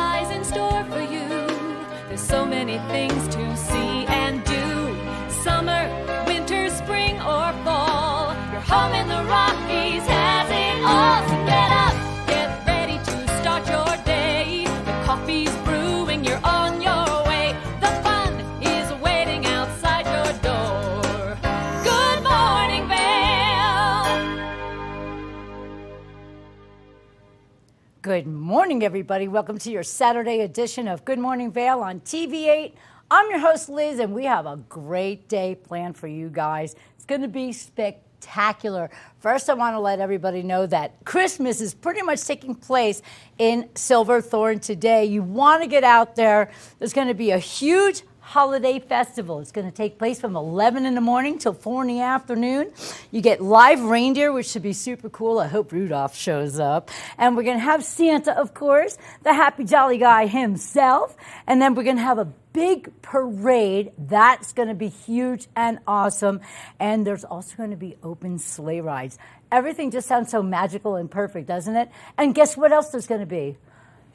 lies in store for you. There's so many things to see and do. Summer, winter, spring, or fall. Your home in the Rockies has it all. So get up, get ready to start your day. The coffee's brewing, you're on your way. The fun is waiting outside your door. Good morning, Vail. Good morning, everybody. Welcome to your Saturday edition of Good Morning Vail on TV8. I'm your host, Liz, and we have a great day planned for you guys. It's going to be spectacular. First, I want to let everybody know that Christmas is pretty much taking place in Silverthorne today. You want to get out there. There's going to be a huge holiday festival. It's going to take place from 11 in the morning till 4 in the afternoon. You get live reindeer, which should be super cool. I hope Rudolph shows up. And we're going to have Santa, of course, the happy jolly guy himself. And then we're going to have a big parade. That's going to be huge and awesome. And there's also going to be open sleigh rides. Everything just sounds so magical and perfect, doesn't it? And guess what else there's going to be?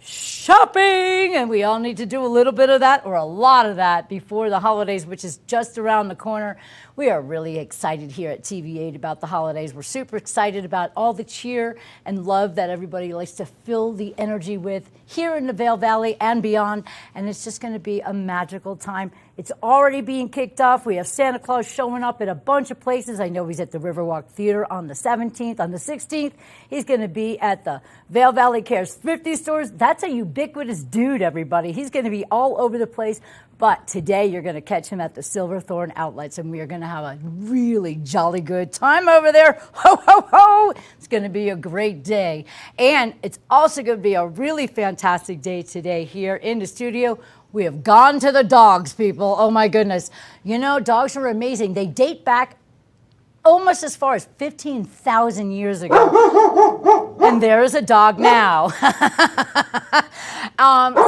Shopping, and we all need to do a little bit of that or a lot of that before the holidays, which is just around the corner. We are really excited here at TV8 about the holidays. We're super excited about all the cheer and love that everybody likes to fill the energy with here in the Vail Valley and beyond, and it's just going to be a magical time. It's already being kicked off. We have Santa Claus showing up at a bunch of places. I know he's at the Riverwalk Theater on the 17th. On the 16th, he's going to be at the Vail Valley Cares 50 stores. That's a ubiquitous dude, everybody. He's going to be all over the place. But today, you're going to catch him at the Silverthorne Outlets, and we are going to have a really jolly good time over there. Ho, ho, ho! It's going to be a great day. And it's also going to be a really fantastic day today here in the studio. We have gone to the dogs, people. Oh, my goodness. You know, dogs are amazing. They date back almost as far as 15,000 years ago. And there is a dog now.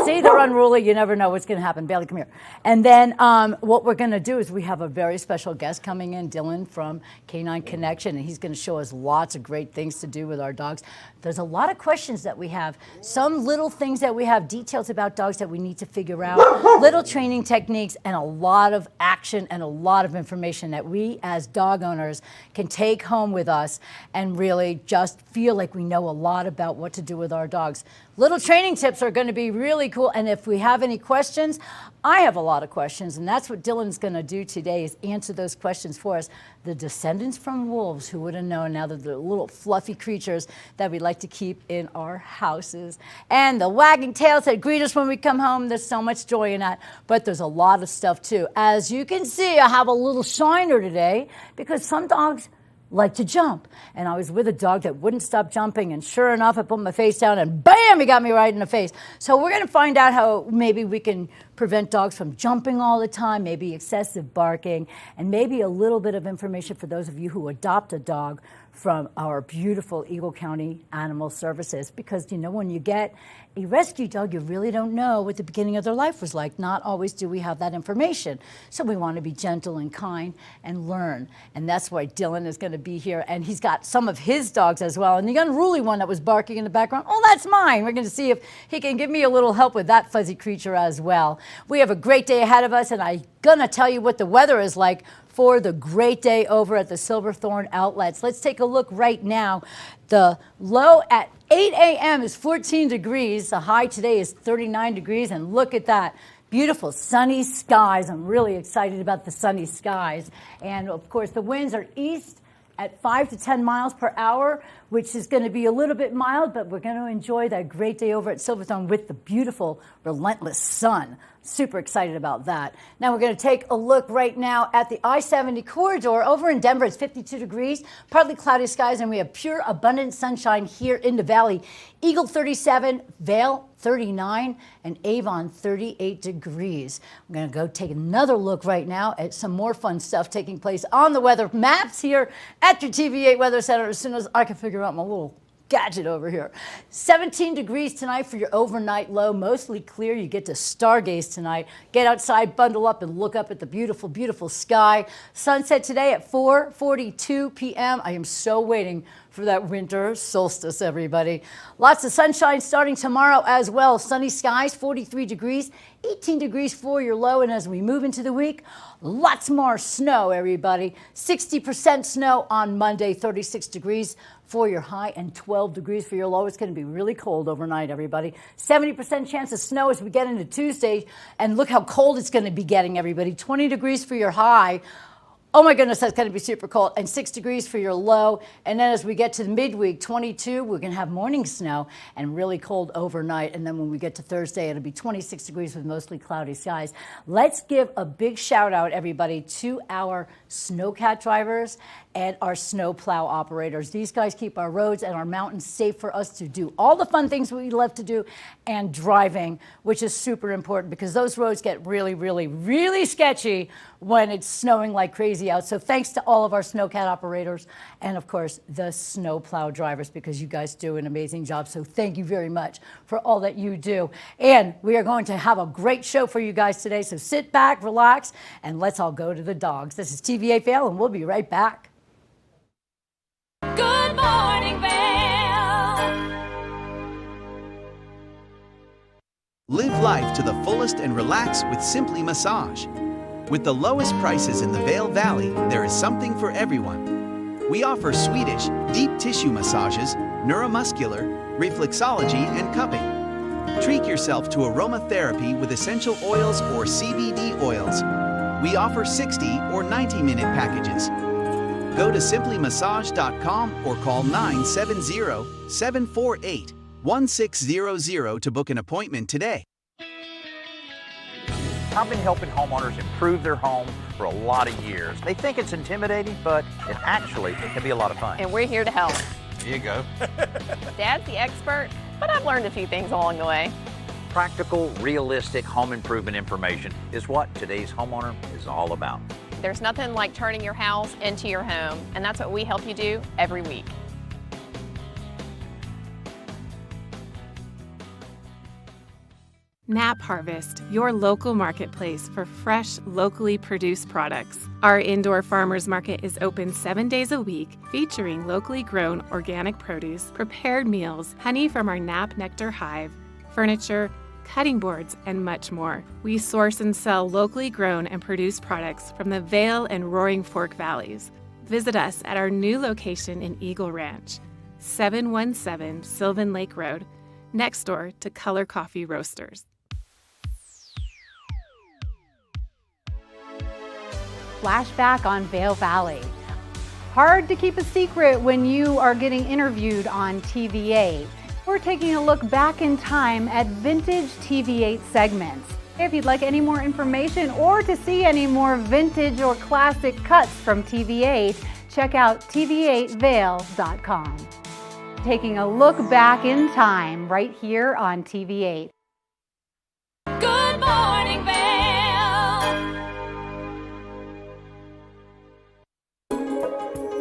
See, they're unruly. You never know what's going to happen. Bailey, come here. And then what we're going to do is we have a very special guest coming in, Dylan from Canine Connection, and he's going to show us lots of great things to do with our dogs. There's a lot of questions that we have, some little things that we have, details about dogs that we need to figure out, little training techniques, and a lot of action and a lot of information that we as dog owners can take home with us and really just feel like we know a lot about what to do with our dogs. Little training tips are going to be really cool, and if we have any questions, I have a lot of questions, and that's what Dylan's going to do today is answer those questions for us. The descendants from wolves, who would have known, now that they're little fluffy creatures that we like to keep in our houses. And the wagging tails that greet us when we come home, there's so much joy in that, but there's a lot of stuff too. As you can see, I have a little shiner today because some dogs like to jump. And I was with a dog that wouldn't stop jumping, and sure enough, I put my face down and bam, he got me right in the face. So we're going to find out how maybe we can prevent dogs from jumping all the time, maybe excessive barking, and maybe a little bit of information for those of you who adopt a dog from our beautiful Eagle County Animal Services. Because, you know, when you get a rescue dog, you really don't know what the beginning of their life was like. Not always do we have that information. So we want to be gentle and kind and learn. And that's why Dylan is going to be here. And he's got some of his dogs as well. And the unruly one that was barking in the background, oh, that's mine. We're going to see if he can give me a little help with that fuzzy creature as well. We have a great day ahead of us, and I'm going to tell you what the weather is like for the great day over at the Silverthorne Outlets. Let's take a look right now. The low at 8 a.m. is 14 degrees. The high today is 39 degrees, and look at that. Beautiful sunny skies. I'm really excited about the sunny skies. And, of course, the winds are east at 5 to 10 miles per hour, which is going to be a little bit mild, but we're going to enjoy that great day over at Silverthorne with the beautiful, relentless sun. Super excited about that. Now we're going to take a look right now at the I-70 corridor. Over in Denver, it's 52 degrees, partly cloudy skies, and we have pure, abundant sunshine here in the valley. Eagle 37, Vail 39, and Avon 38 degrees. I'm going to go take another look right now at some more fun stuff taking place on the weather maps here at your TV8 Weather Center as soon as I can figure out my little gadget over here. 17 degrees tonight for your overnight low, mostly clear. You get to stargaze tonight. Get outside, bundle up, and look up at the beautiful, beautiful sky. Sunset today at 4:42 p.m. I am so waiting for that winter solstice, everybody. Lots of sunshine starting tomorrow as well. Sunny skies, 43 degrees, 18 degrees for your low. And as we move into the week, lots more snow, everybody. 60% snow on Monday, 36 degrees for your high and 12 degrees for your low. It's going to be really cold overnight, everybody. 70% chance of snow as we get into Tuesday. And look how cold it's going to be getting, everybody. 20 degrees for your high. Oh my goodness, that's going to be super cold. And 6 degrees for your low. And then as we get to the midweek, 22, we're going to have morning snow and really cold overnight. And then when we get to Thursday, it'll be 26 degrees with mostly cloudy skies. Let's give a big shout out, everybody, to our snowcat drivers and our snow plow operators. These guys keep our roads and our mountains safe for us to do all the fun things we love to do and driving, which is super important because those roads get really, really, really sketchy when it's snowing like crazy out. So thanks to all of our snowcat operators and, of course, the snow plow drivers because you guys do an amazing job. So thank you very much for all that you do. And we are going to have a great show for you guys today. So sit back, relax, and let's all go to the dogs. This is TVA Vail, and we'll be right back. Good morning, Vail. Live life to the fullest and relax with Simply Massage. With the lowest prices in the Vail Valley, there is something for everyone. We offer Swedish, deep tissue massages, neuromuscular, reflexology, and cupping. Treat yourself to aromatherapy with essential oils or CBD oils. We offer 60 or 90-minute packages. Go to simplymassage.com or call 970-748-1600 to book an appointment today. I've been helping homeowners improve their home for a lot of years. They think it's intimidating, but it actually can be a lot of fun. And we're here to help. Here you go. Dad's the expert, but I've learned a few things along the way. Practical, realistic home improvement information is what today's homeowner is all about. There's nothing like turning your house into your home, and that's what we help you do every week. Nap Harvest, your local marketplace for fresh, locally produced products. Our indoor farmers market is open 7 days a week, featuring locally grown organic produce, prepared meals, honey from our Nap Nectar hive, furniture, cutting boards, and much more. We source and sell locally grown and produced products from the Vail and Roaring Fork Valleys. Visit us at our new location in Eagle Ranch, 717 Sylvan Lake Road, next door to Color Coffee Roasters. Flashback on Vail Valley. Hard to keep a secret when you are getting interviewed on TV8. We're taking a look back in time at vintage TV8 segments. If you'd like any more information or to see any more vintage or classic cuts from TV8, check out tv8vail.com. Taking a look back in time right here on TV8. Good morning, Vail.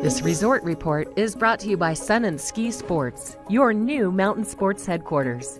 This resort report is brought to you by Sun and Ski Sports, your new mountain sports headquarters.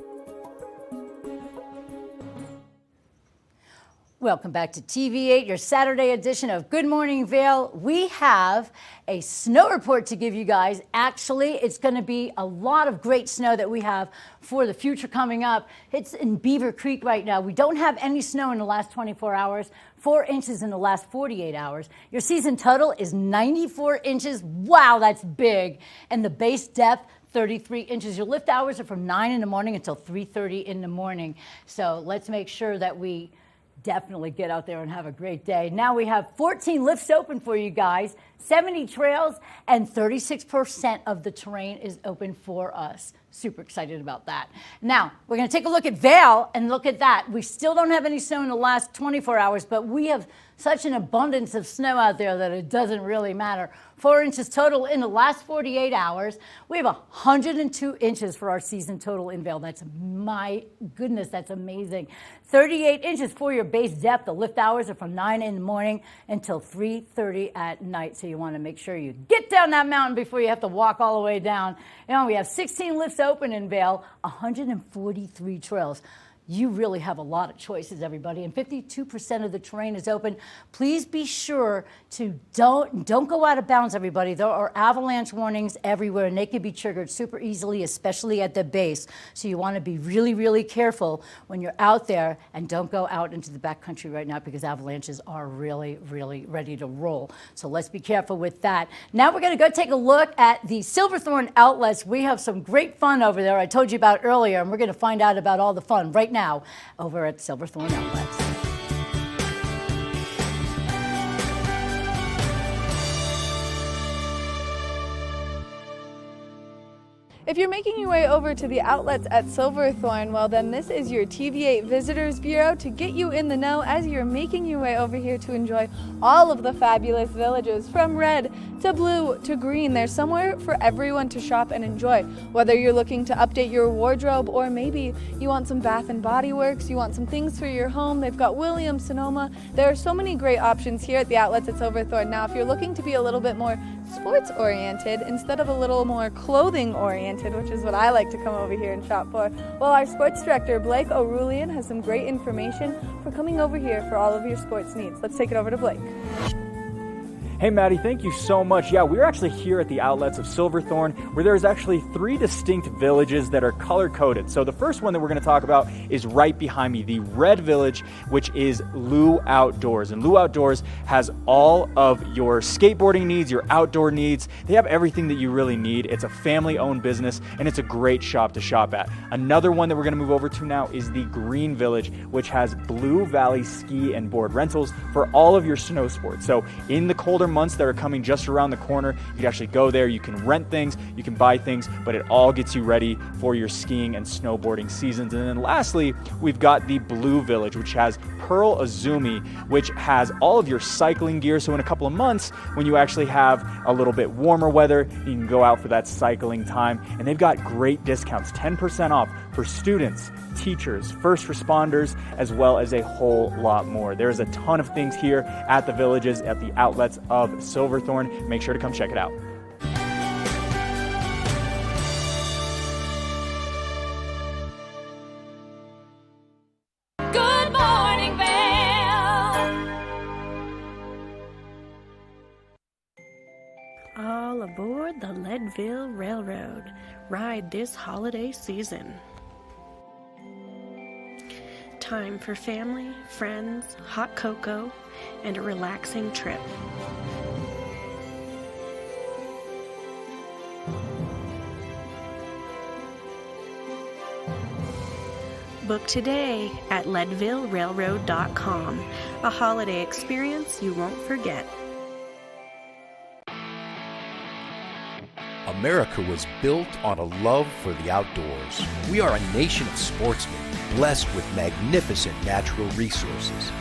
Welcome back to TV8, your Saturday edition of Good Morning Vail. We have a snow report to give you guys. Actually, it's going to be a lot of great snow that we have for the future coming up. It's in Beaver Creek right now. We don't have any snow in the last 24 hours, 4 inches in the last 48 hours. Your season total is 94 inches. Wow, that's big. And the base depth, 33 inches. Your lift hours are from 9 in the morning until 3:30 in the morning. So let's make sure that we definitely get out there and have a great day. Now we have 14 lifts open for you guys, 70 trails, and 36% of the terrain is open for us. Super excited about that. Now, we're going to take a look at Vail and look at that. We still don't have any snow in the last 24 hours, but we have such an abundance of snow out there that it doesn't really matter. 4 inches total in the last 48 hours. We have 102 inches for our season total in Vail. That's, my goodness, that's amazing. 38 inches for your base depth. The lift hours are from 9 in the morning until 3:30 at night. So you want to make sure you get down that mountain before you have to walk all the way down. You know, we have 16 lifts open in Vail, 143 trails. you really have a lot of choices, everybody. And 52% of the terrain is open. Please be sure to don't go out of bounds, everybody. There are avalanche warnings everywhere, and they can be triggered super easily, especially at the base. So you want to be really, really careful when you're out there, and don't go out into the backcountry right now because avalanches are really, really ready to roll. So let's be careful with that. Now we're going to go take a look at the Silverthorne outlets. We have some great fun over there I told you about earlier, and we're going to find out about all the fun right now over at Silverthorne outlets. If you're making your way over to the outlets at Silverthorne, well then this is your TV8 Visitors Bureau to get you in the know as you're making your way over here to enjoy all of the fabulous villages from red to blue to green. There's somewhere for everyone to shop and enjoy. Whether you're looking to update your wardrobe or maybe you want some Bath and Body Works, you want some things for your home, they've got Williams, Sonoma. There are so many great options here at the outlets at Silverthorne. Now if you're looking to be a little bit more sports oriented instead of a little more clothing oriented, which is what I like to come over here and shop for, well, our sports director Blake O'Rulian has some great information for coming over here for all of your sports needs. Let's take it over to Blake. Hey Maddie, thank you so much. Yeah, we're actually here at the outlets of Silverthorne, where there's actually 3 distinct villages that are color-coded. So the first one that we're going to talk about is right behind me, the Red Village, which is Lou Outdoors. And Lou Outdoors has all of your skateboarding needs, your outdoor needs. They have everything that you really need. It's a family-owned business, and it's a great shop to shop at. Another one that we're going to move over to now is the Green Village, which has Blue Valley ski and board rentals for all of your snow sports. So in the colder months that are coming just around the corner, you can actually go there, you can rent things, you can buy things, but it all gets you ready for your skiing and snowboarding seasons. And then lastly, we've got the Blue Village, which has Pearl Azumi, which has all of your cycling gear. So in a couple of months, when you actually have a little bit warmer weather, you can go out for that cycling time. And they've got great discounts, 10% off for students, teachers, first responders, as well as a whole lot more. There's a ton of things here at the villages, at the outlets of Silverthorne. Make sure to come check it out. Good morning, Vail. All aboard the Leadville Railroad. Ride this holiday season. Time for family, friends, hot cocoa, and a relaxing trip. Book today at leadvillerailroad.com. A holiday experience you won't forget. America was built on a love for the outdoors. We are a nation of sportsmen, blessed with magnificent natural resources.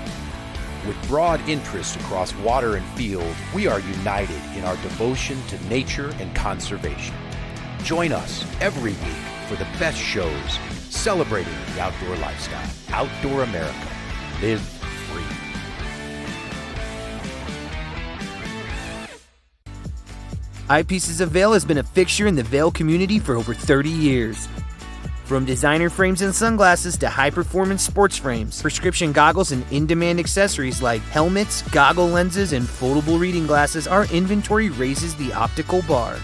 With broad interests across water and field, we are united in our devotion to nature and conservation. Join us every week for the best shows celebrating the outdoor lifestyle. Outdoor America. Live free. Eyepieces of Vail has been a fixture in the Vail community for over 30 years. From designer frames and sunglasses to high-performance sports frames, prescription goggles, and in-demand accessories like helmets, goggle lenses, and foldable reading glasses, our inventory raises the optical bar.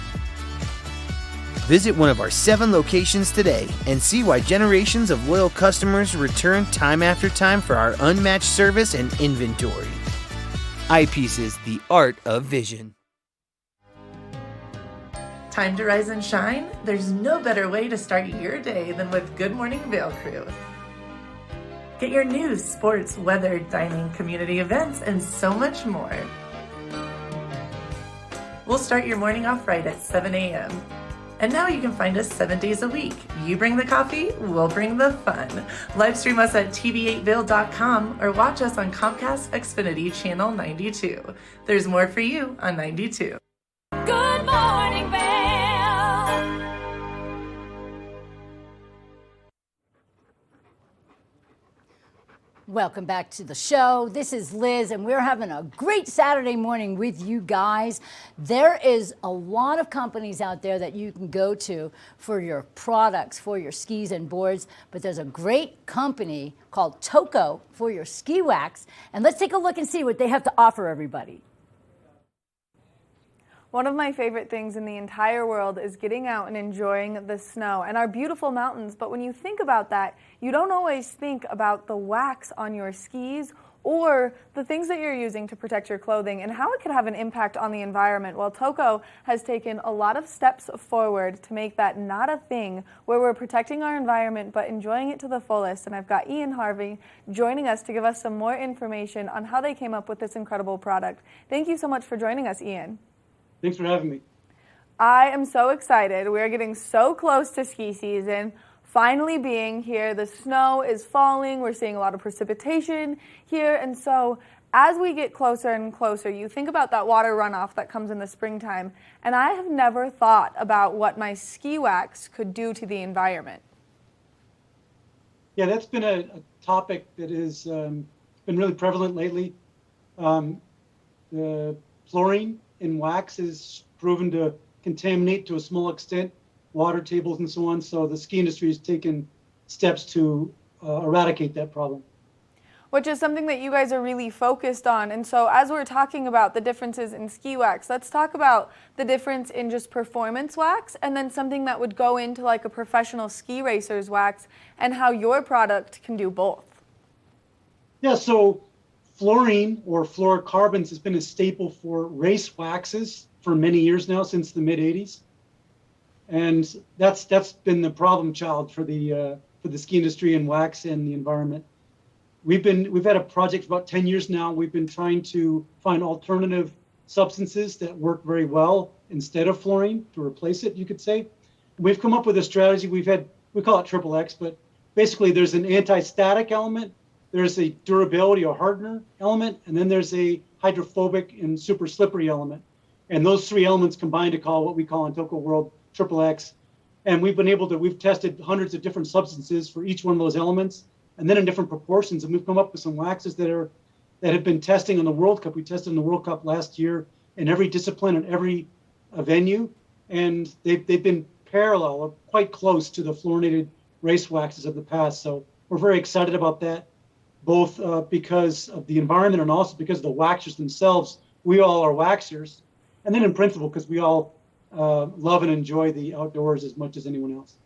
Visit one of our 7 locations today and see why generations of loyal customers return time after time for our unmatched service and inventory. Eyepieces, the art of vision. Time to rise and shine? There's no better way to start your day than with Good Morning Vail Crew. Get your news, sports, weather, dining, community events, and so much more. We'll start your morning off right at 7 a.m. And now you can find us 7 days a week. You bring the coffee, we'll bring the fun. Live stream us at tv8vail.com or watch us on Comcast Xfinity Channel 92. There's more for you on 92. Good morning, Vail. Welcome back to the show. This is Liz, and we're having a great Saturday morning with you guys. There is a lot of companies out there that you can go to for your products, for your skis and boards, but there's a great company called Toco for your ski wax. And let's take a look and see what they have to offer everybody. One of my favorite things in the entire world is getting out and enjoying the snow and our beautiful mountains. But when you think about that, you don't always think about the wax on your skis or the things that you're using to protect your clothing and how it could have an impact on the environment. Well, Toco has taken a lot of steps forward to make that not a thing, where we're protecting our environment but enjoying it to the fullest. And I've got Ian Harvey joining us to give us some more information on how they came up with this incredible product. Thank you so much for joining us, Ian. Thanks for having me. I am so excited. We are getting so close to ski season, finally being here. The snow is falling. We're seeing a lot of precipitation here. And so as we get closer and closer, you think about that water runoff that comes in the springtime. And I have never thought about what my ski wax could do to the environment. Yeah, that's been a topic that has been really prevalent lately. The fluorine in wax is proven to contaminate to a small extent water tables and so on. So the ski industry has taken steps to eradicate that problem. Which is something that you guys are really focused on. And so as we're talking about the differences in ski wax, let's talk about the difference in just performance wax and then something that would go into like a professional ski racer's wax and how your product can do both. Yeah, so fluorine or fluorocarbons has been a staple for race waxes for many years now, since the mid-'80s. And that's been the problem child for the ski industry and wax and the environment. We've had a project for about 10 years now. We've been trying to find alternative substances that work very well instead of fluorine to replace it, you could say. We've come up with a strategy. We call it XXX, but basically there's an anti-static element, there's a durability or hardener element, and then there's a hydrophobic and super slippery element. And those three elements combine to call what we call in Toco world XXX. And we've tested hundreds of different substances for each one of those elements, and then in different proportions. And we've come up with some waxes that have been testing in the World Cup. We tested in the World Cup last year in every discipline and every venue. And they've been parallel or quite close to the fluorinated race waxes of the past. So we're very excited about that, both because of the environment and also because of the waxers themselves. We all are waxers. And then in principle, because we all love and enjoy the outdoors as much as anyone else.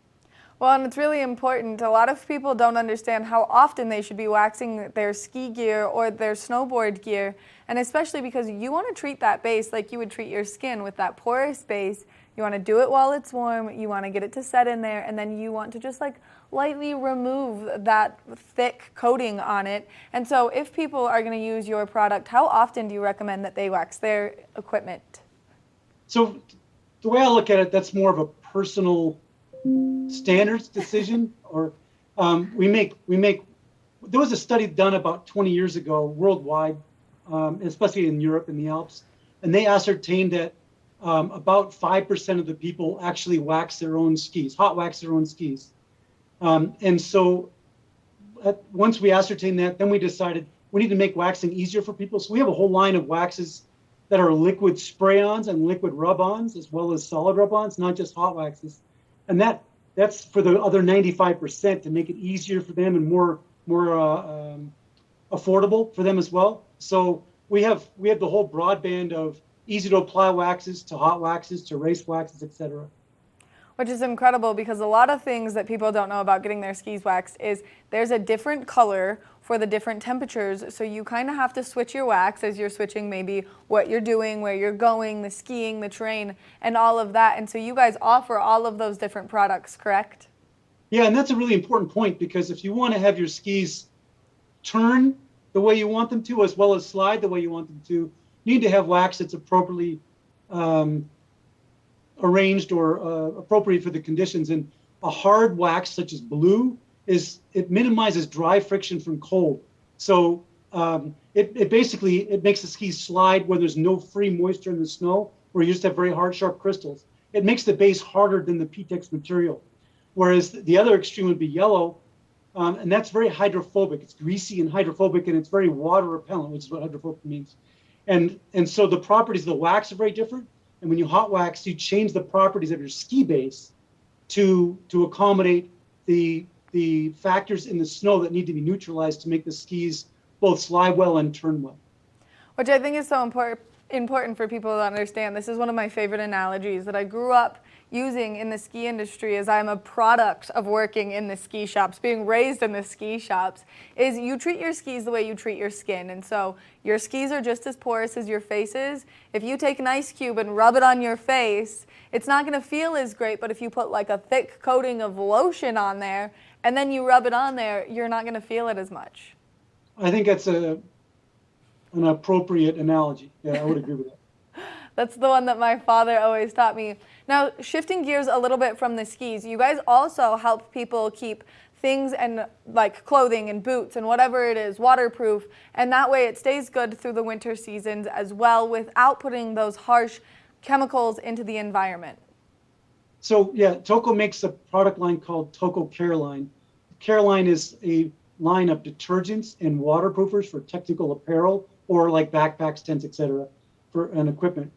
Well, and it's really important. A lot of people don't understand how often they should be waxing their ski gear or their snowboard gear, and especially because you want to treat that base like you would treat your skin, with that porous base. You want to do it while it's warm, you want to get it to set in there, and then you want to just like lightly remove that thick coating on it. And so if people are going to use your product, how often do you recommend that they wax their equipment? So the way I look at it, that's more of a personal standards decision. Or we make. There was a study done about 20 years ago worldwide, especially in Europe in the Alps, and they ascertained that about 5% of the people actually wax their own skis, hot wax their own skis. And so once we ascertained that, then we decided we need to make waxing easier for people. So we have a whole line of waxes that are liquid spray-ons and liquid rub-ons, as well as solid rub-ons, not just hot waxes. And that's for the other 95% to make it easier for them and more affordable for them as well. So we have the whole broadband of easy to apply waxes to hot waxes to race waxes, etc. Which is incredible, because a lot of things that people don't know about getting their skis waxed is there's a different color for the different temperatures. So you kind of have to switch your wax as you're switching maybe what you're doing, where you're going, the skiing, the terrain, and all of that. And so you guys offer all of those different products, correct? Yeah, and that's a really important point, because if you want to have your skis turn the way you want them to, as well as slide the way you want them to, you need to have wax that's appropriately arranged or appropriate for the conditions. And a hard wax such as blue it minimizes dry friction from cold. So it basically makes the skis slide where there's no free moisture in the snow, where you just have very hard, sharp crystals. It makes the base harder than the PTEX material. Whereas the other extreme would be yellow, and that's very hydrophobic. It's greasy and hydrophobic, and it's very water repellent, which is what hydrophobic means. And so the properties of the wax are very different. And when you hot wax, you change the properties of your ski base to accommodate the factors in the snow that need to be neutralized to make the skis both slide well and turn well. Which I think is so important for people to understand. This is one of my favorite analogies that I grew up using in the ski industry, as I'm a product of working in the ski shops, being raised in the ski shops, is you treat your skis the way you treat your skin. And so your skis are just as porous as your face is. If you take an ice cube and rub it on your face, it's not going to feel as great, but if you put like a thick coating of lotion on there and then you rub it on there, you're not going to feel it as much. I think that's an appropriate analogy. Yeah, I would agree with that. That's the one that my father always taught me. Now, shifting gears a little bit from the skis, you guys also help people keep things and like clothing and boots and whatever it is waterproof, and that way it stays good through the winter seasons as well without putting those harsh chemicals into the environment. So yeah, Toco makes a product line called Toco Care Line. Care Line is a line of detergents and waterproofers for technical apparel or like backpacks, tents, etc. and equipment.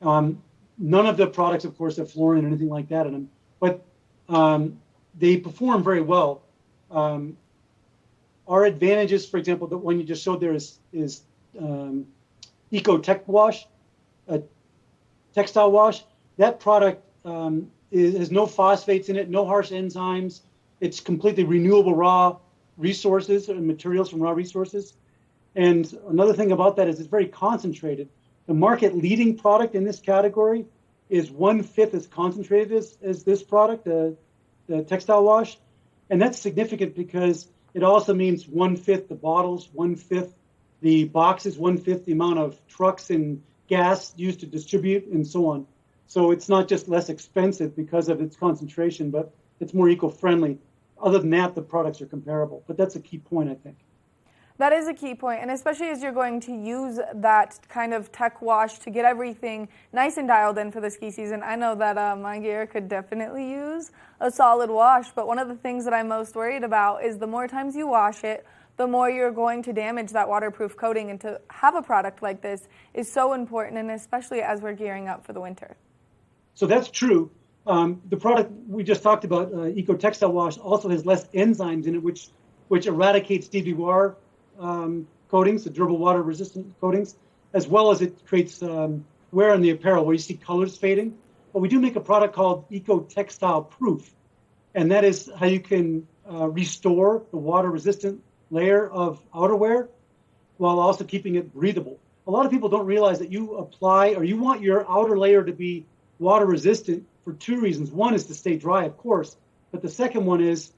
None of the products, of course, have fluorine or anything like that in them, but they perform very well. Our advantages, for example, the one you just showed there is Eco Tech Wash, a textile wash. That product has no phosphates in it, no harsh enzymes. It's completely renewable raw resources and materials from raw resources. And another thing about that is it's very concentrated. The market leading product in this category is 1/5 as concentrated as this product, the textile wash. And that's significant because it also means 1/5 the bottles, 1/5 the boxes, 1/5 the amount of trucks and gas used to distribute, and so on. So it's not just less expensive because of its concentration, but it's more eco-friendly. Other than that, the products are comparable. But that's a key point, I think. That is a key point, and especially as you're going to use that kind of tech wash to get everything nice and dialed in for the ski season. I know that my gear could definitely use a solid wash, but one of the things that I'm most worried about is the more times you wash it, the more you're going to damage that waterproof coating, and to have a product like this is so important, and especially as we're gearing up for the winter. So that's true. The product we just talked about, Eco Textile Wash, also has less enzymes in it, which eradicates DWR coatings, the durable water resistant coatings, as well as it creates wear on the apparel where you see colors fading. But we do make a product called Eco Textile Proof, and that is how you can restore the water resistant layer of outerwear while also keeping it breathable. A lot of people don't realize that you apply, or you want your outer layer to be water resistant for two reasons. One is to stay dry, of course, but the second one is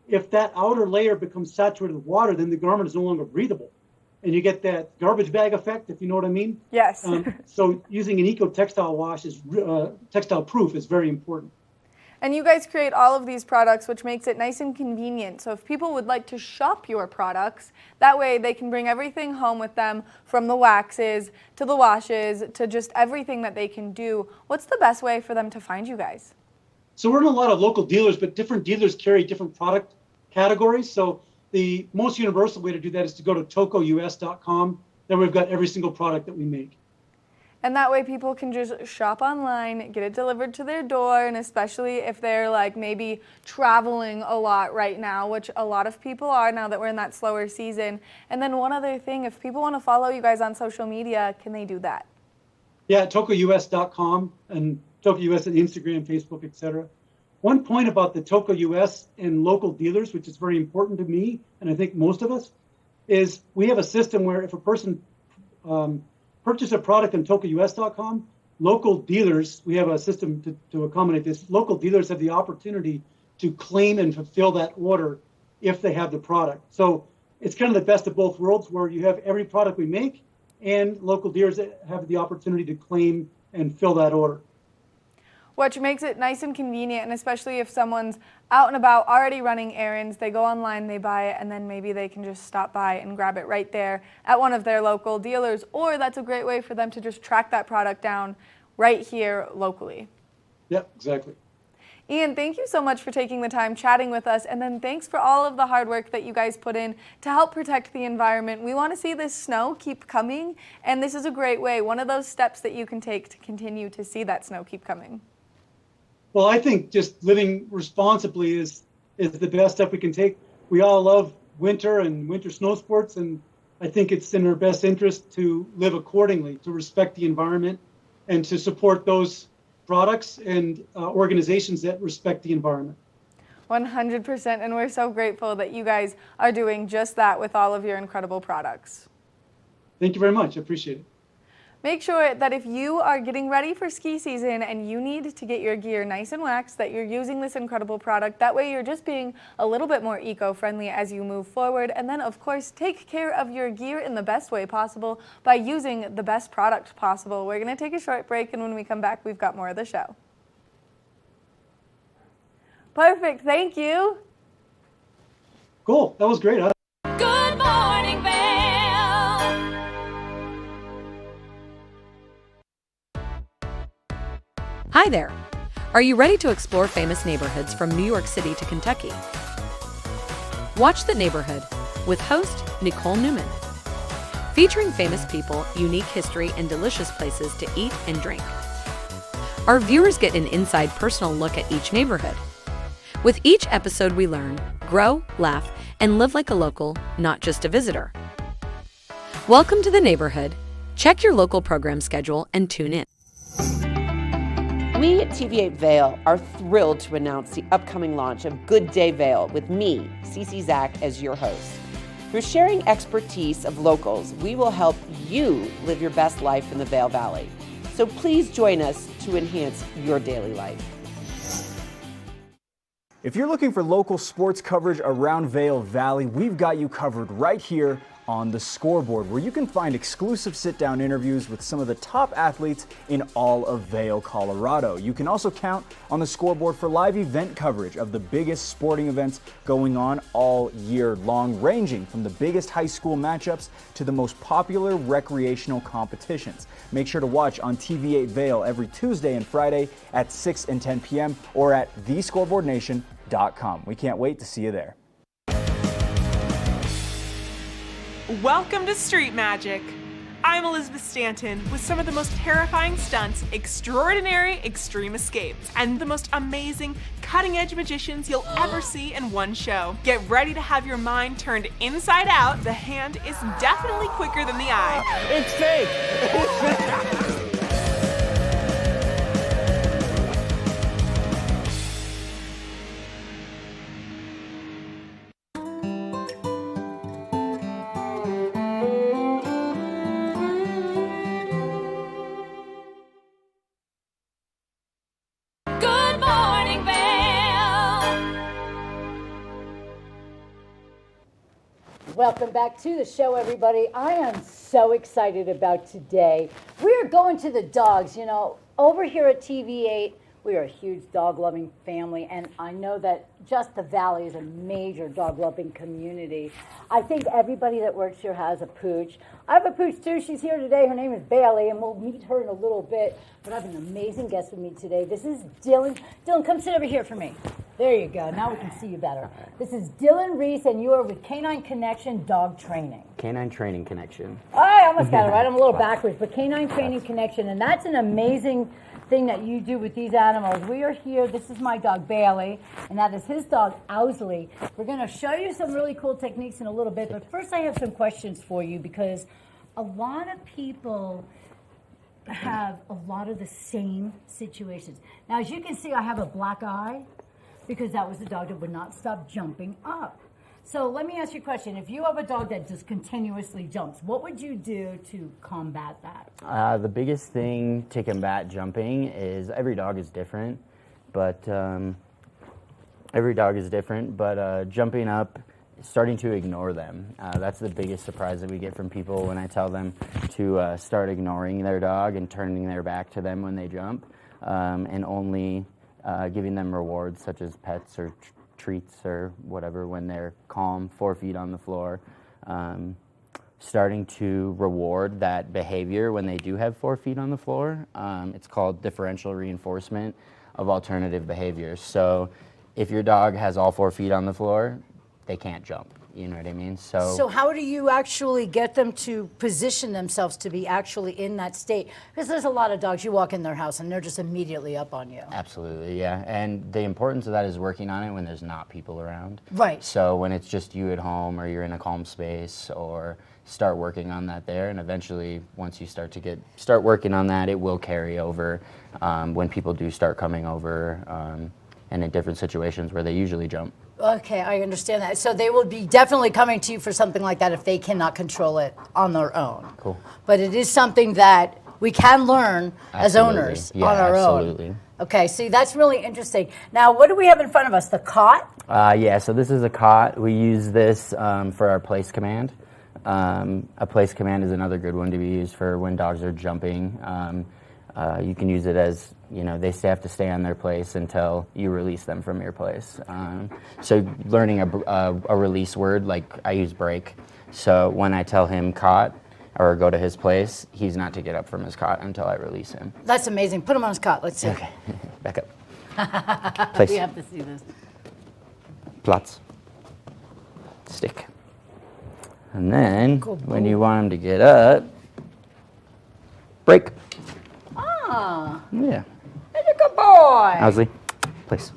if that outer layer becomes saturated with water, then the garment is no longer breathable. And you get that garbage bag effect, if you know what I mean. Yes. So using an eco textile wash is textile proof is very important. And you guys create all of these products, which makes it nice and convenient. So if people would like to shop your products, that way they can bring everything home with them, from the waxes to the washes to just everything that they can do. What's the best way for them to find you guys? So we're in a lot of local dealers, but different dealers carry different product categories. So the most universal way to do that is to go to tocous.com. There we've got every single product that we make. And that way people can just shop online, get it delivered to their door, and especially if they're like maybe traveling a lot right now, which a lot of people are now that we're in that slower season. And then one other thing, if people want to follow you guys on social media, can they do that? Yeah, tocous.com and TocoUS on Instagram, Facebook, etc. One point about the TocoUS and local dealers, which is very important to me, and I think most of us, is we have a system where if a person purchase a product on tocous.com, local dealers, we have a system to accommodate this. Local dealers have the opportunity to claim and fulfill that order if they have the product. So it's kind of the best of both worlds, where you have every product we make and local dealers that have the opportunity to claim and fill that order. Which makes it nice and convenient, and especially if someone's out and about already running errands, they go online, they buy it, and then maybe they can just stop by and grab it right there at one of their local dealers, or that's a great way for them to just track that product down right here locally. Yeah, exactly. Ian, thank you so much for taking the time chatting with us, and then thanks for all of the hard work that you guys put in to help protect the environment. We want to see this snow keep coming, and this is a great way, one of those steps that you can take to continue to see that snow keep coming. Well, I think just living responsibly is the best step we can take. We all love winter and winter snow sports, and I think it's in our best interest to live accordingly, to respect the environment, and to support those products and organizations that respect the environment. 100%, and we're so grateful that you guys are doing just that with all of your incredible products. Thank you very much. I appreciate it. Make sure that if you are getting ready for ski season and you need to get your gear nice and waxed, that you're using this incredible product. That way you're just being a little bit more eco-friendly as you move forward. And then, of course, take care of your gear in the best way possible by using the best product possible. We're going to take a short break, and when we come back, we've got more of the show. Perfect. Thank you. Cool. That was great. Good morning, Vail. Hi there. Are you ready to explore famous neighborhoods from New York City to Kentucky? Watch The Neighborhood with host Nicole Newman. Featuring famous people, unique history, and delicious places to eat and drink. Our viewers get an inside personal look at each neighborhood. With each episode we learn, grow, laugh, and live like a local, not just a visitor. Welcome to The Neighborhood. Check your local program schedule and tune in. We at TV8 Vail are thrilled to announce the upcoming launch of Good Day Vail with me, Cece Zach, as your host. Through sharing expertise of locals, we will help you live your best life in the Vail Valley. So please join us to enhance your daily life. If you're looking for local sports coverage around Vail Valley, we've got you covered right here on The Scoreboard, where you can find exclusive sit-down interviews with some of the top athletes in all of Vail, Colorado. You can also count on The Scoreboard for live event coverage of the biggest sporting events going on all year long, ranging from the biggest high school matchups to the most popular recreational competitions. Make sure to watch on TV8 Vail every Tuesday and Friday at 6 and 10 p.m. or at thescoreboardnation.com. We can't wait to see you there. Welcome to Street Magic. I'm Elizabeth Stanton with some of the most terrifying stunts, extraordinary extreme escapes, and the most amazing cutting-edge magicians you'll ever see in one show. Get ready to have your mind turned inside out. The hand is definitely quicker than the eye. It's fake! Good morning, Vail. Welcome back to the show, everybody. I am so excited about today. We're going to the dogs. You know, over here at TV8, we are a huge dog-loving family, and I know that just the Valley is a major dog-loving community. I think everybody that works here has a pooch. I have a pooch, too. She's here today. Her name is Bailey, and we'll meet her in a little bit. But I have an amazing guest with me today. This is Dylan. Dylan, come sit over here for me. There you go. Now we can see you better. This is Dylan Reese, and you are with Canine Connection Dog Training. Canine Training Connection. I almost got it right. I'm a little backwards, but Canine Training Connection, and that's an amazing thing that you do with these animals. We are here. This is my dog Bailey, and that is his dog Owsley. We're going to show you some really cool techniques in a little bit, but first I have some questions for you because a lot of people have a lot of the same situations. Now, as you can see, I have a black eye because that was the dog that would not stop jumping up. So let me ask you a question. If you have a dog that just continuously jumps, what would you do to combat that? The biggest thing to combat jumping is every dog is different, but jumping up, starting to ignore them. That's the biggest surprise that we get from people when I tell them to start ignoring their dog and turning their back to them when they jump, and only giving them rewards such as pets or treats or whatever when they're calm, 4 feet on the floor. Starting to reward that behavior when they do have 4 feet on the floor. It's called differential reinforcement. of alternative behaviors. So if your dog has all 4 feet on the floor, they can't jump. You know what I mean? So how do you actually get them to position themselves to be actually in that state? Because there's a lot of dogs, you walk in their house and they're just immediately up on you. Absolutely, yeah. And the importance of that is working on it when there's not people around. Right. So when it's just you at home or you're in a calm space, or start working on that there, and eventually once you start working on that, it will carry over when people do start coming over and in different situations where they usually jump. Okay, I understand that. So they will be definitely coming to you for something like that if they cannot control it on their own. Cool. But it is something that we can learn as owners on our absolutely. own. Okay, see, that's really interesting. Now, what do we have in front of us? The cot? Yeah, so this is a cot. We use this for our place command. A place command is another good one to be used for when dogs are jumping. You can use it as, they have to stay on their place until you release them from your place. So learning a release word, like I use break. So when I tell him cot or go to his place, he's not to get up from his cot until I release him. That's amazing. Put him on his cot. Let's see. Okay, back up. Place. We have to see this. Plots. Stick. And then when you want him to get up, break. Ah, Yeah. you're a good boy. Owsley, place.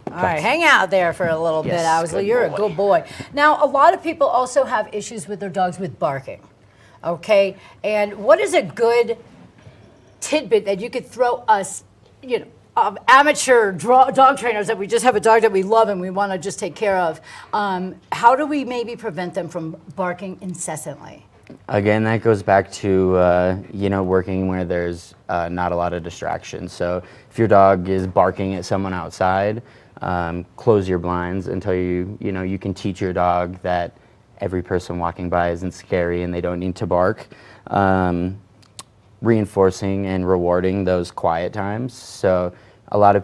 All right, hang out there for a little bit, Yes, Owsley. good You're boy. a good boy. Now, a lot of people also have issues with their dogs with barking, okay? And what is a good tidbit that you could throw us, amateur dog trainers that we just have a dog that we love and we want to just take care of? How do we maybe prevent them from barking incessantly? Again, that goes back to working where there's not a lot of distractions. So if your dog is barking at someone outside, close your blinds until you can teach your dog that every person walking by isn't scary and they don't need to bark. Reinforcing and rewarding those quiet times. So a lot of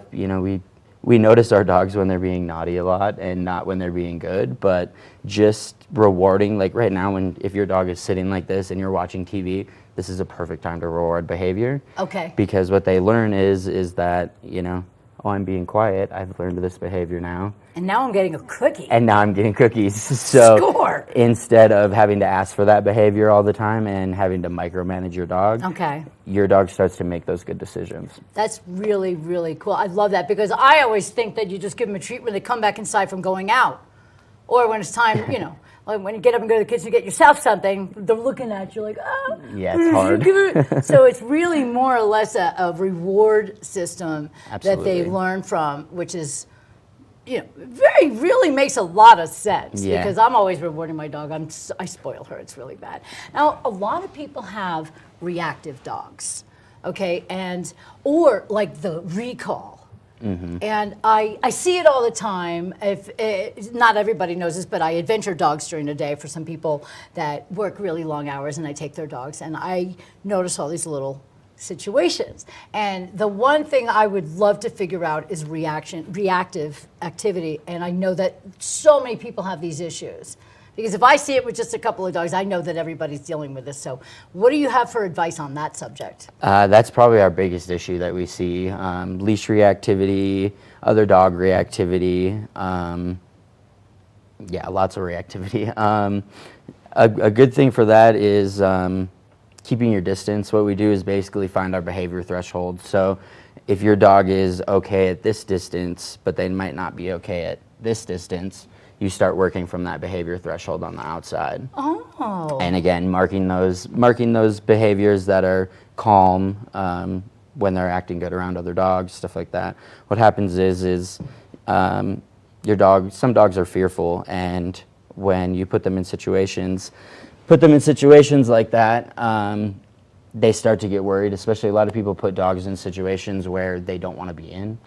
we notice our dogs when they're being naughty a lot and not when they're being good, but just rewarding, like right now if your dog is sitting like this and you're watching TV, this is a perfect time to reward behavior. Okay. Because what they learn is that, I'm being quiet, I've learned this behavior now. And now I'm getting a cookie. And now I'm getting cookies. So Score! Instead of having to ask for that behavior all the time and having to micromanage your dog, Okay. your dog starts to make those good decisions. That's really, really cool. I love that because I always think that you just give them a treat when they come back inside from going out. Or when it's time, like when you get up and go to the kitchen to get yourself something, they're looking at you like, oh. Yeah, it's hard. So it's really more or less a reward system that they Absolutely. learn from, which is, really makes a lot of sense Yeah. because I'm always rewarding my dog. I spoil her. It's really bad. Now, a lot of people have reactive dogs, okay, or like the recall. Mm-hmm. And I see it all the time. Not everybody knows this, but I adventure dogs during the day for some people that work really long hours, and I take their dogs, and I notice all these little situations. And the one thing I would love to figure out is reactive activity, and I know that so many people have these issues. Because if I see it with just a couple of dogs, I know that everybody's dealing with this. So what do you have for advice on that subject? That's probably our biggest issue that we see. Leash reactivity, other dog reactivity. Lots of reactivity. A good thing for that is keeping your distance. What we do is basically find our behavior threshold. So if your dog is okay at this distance, but they might not be okay at this distance, you start working from that behavior threshold on the outside. Oh. And again, marking those behaviors that are calm when they're acting good around other dogs, stuff like that. What happens is your dog, some dogs are fearful, and when you put them in situations like that, they start to get worried. Especially a lot of people put dogs in situations where they don't want to be in.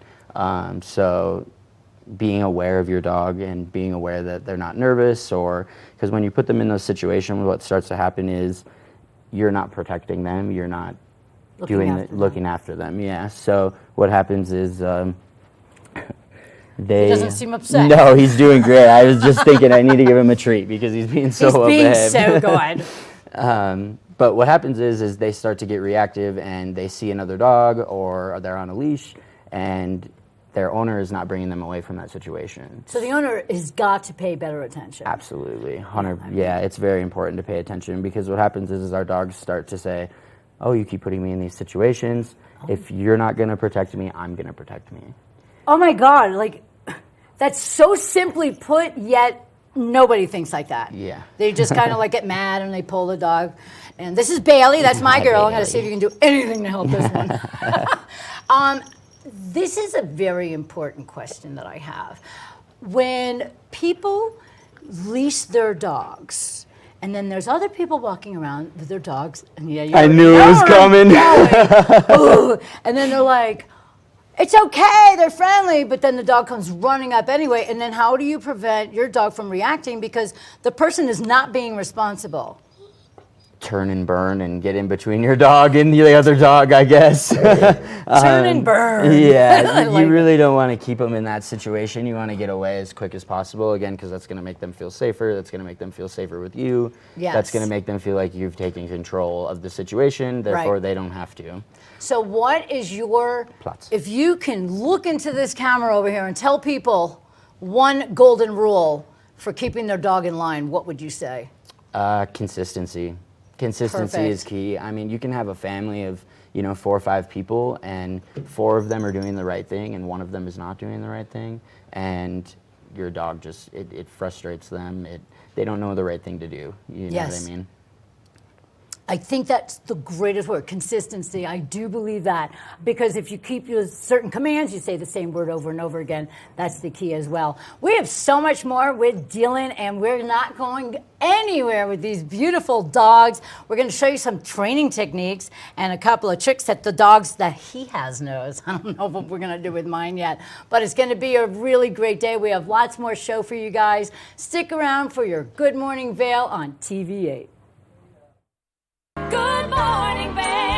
So being aware of your dog and being aware that they're not nervous, or because when you put them in those situations, what starts to happen is you're not protecting them, you're not looking after them. Yeah. So what happens is He doesn't seem upset. No, he's doing great. I was just thinking I need to give him a treat because he's being so well behaved. He's being so good. But what happens is they start to get reactive and they see another dog or they're on a leash and their owner is not bringing them away from that situation. So the owner has got to pay better attention. Absolutely. It's very important to pay attention, because what happens is our dogs start to say, oh, you keep putting me in these situations. If you're not going to protect me, I'm going to protect me. Oh my God, like, that's so simply put, yet nobody thinks like that. Yeah. They just kind of like get mad and they pull the dog. And this is Bailey, that's my girl. I'm going to see if you can do anything to help this one. This is a very important question that I have. When people leash their dogs, and then there's other people walking around with their dogs, and I knew it was coming. And then they're like, it's okay, they're friendly, but then the dog comes running up anyway, and then how do you prevent your dog from reacting because the person is not being responsible? Turn and burn and get in between your dog and the other dog, I guess. Turn and burn. Yeah, you really don't want to keep them in that situation. You want to get away as quick as possible, again, because that's going to make them feel safer. That's going to make them feel safer with you. Yes. That's going to make them feel like you've taken control of the situation, therefore they don't have to. So what is your, if you can look into this camera over here and tell people one golden rule for keeping their dog in line, what would you say? Consistency. Consistency Perfect. is key. I mean, you can have a family of, 4 or 5 people, and 4 of them are doing the right thing, and 1 of them is not doing the right thing, and your dog just, it frustrates them. They don't know the right thing to do. You know what I mean? I think that's the greatest word, consistency. I do believe that, because if you keep your certain commands, you say the same word over and over again. That's the key as well. We have so much more with Dylan, and we're not going anywhere with these beautiful dogs. We're going to show you some training techniques and a couple of tricks that the dogs that he has knows. I don't know what we're going to do with mine yet, but it's going to be a really great day. We have lots more show for you guys. Stick around for your Good Morning Vail on TV8. Good morning, Vail.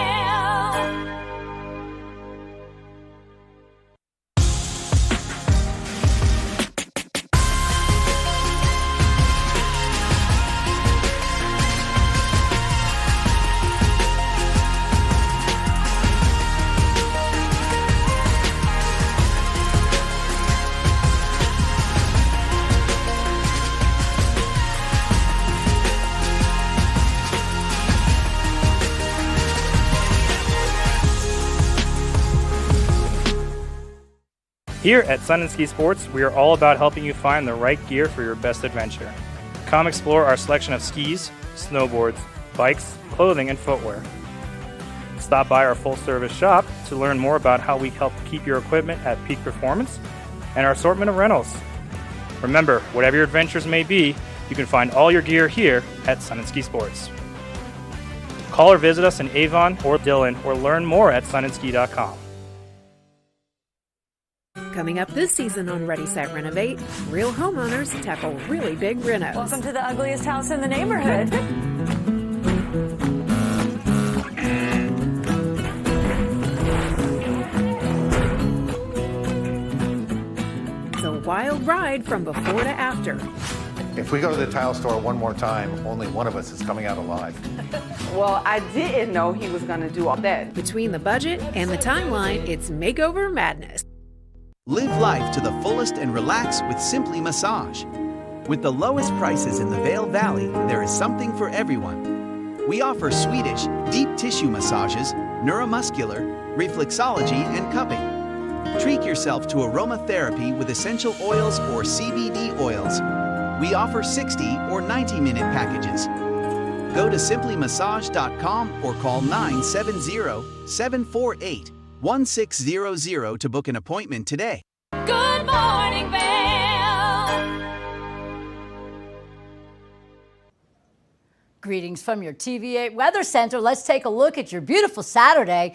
Here at Sun and Ski Sports, we are all about helping you find the right gear for your best adventure. Come explore our selection of skis, snowboards, bikes, clothing, and footwear. Stop by our full-service shop to learn more about how we help keep your equipment at peak performance and our assortment of rentals. Remember, whatever your adventures may be, you can find all your gear here at Sun and Ski Sports. Call or visit us in Avon or Dillon, or learn more at sunandski.com. Coming up this season on Ready, Set, Renovate, real homeowners tackle really big renos. Welcome to the ugliest house in the neighborhood. It's a wild ride from before to after. If we go to the tile store one more time, only one of us is coming out alive. Well, I didn't know he was going to do all that. Between the budget and the timeline, it's makeover madness. Live life to the fullest and relax with Simply Massage. With the lowest prices in the Vail Valley, there is something for everyone. We offer Swedish, deep tissue massages, neuromuscular, reflexology, and cupping. Treat yourself to aromatherapy with essential oils or CBD oils. We offer 60 or 90-minute packages. Go to simplymassage.com or call 970-748-1600 to book an appointment today. Good morning, Vail. Greetings from your TVA Weather Center. Let's take a look at your beautiful Saturday.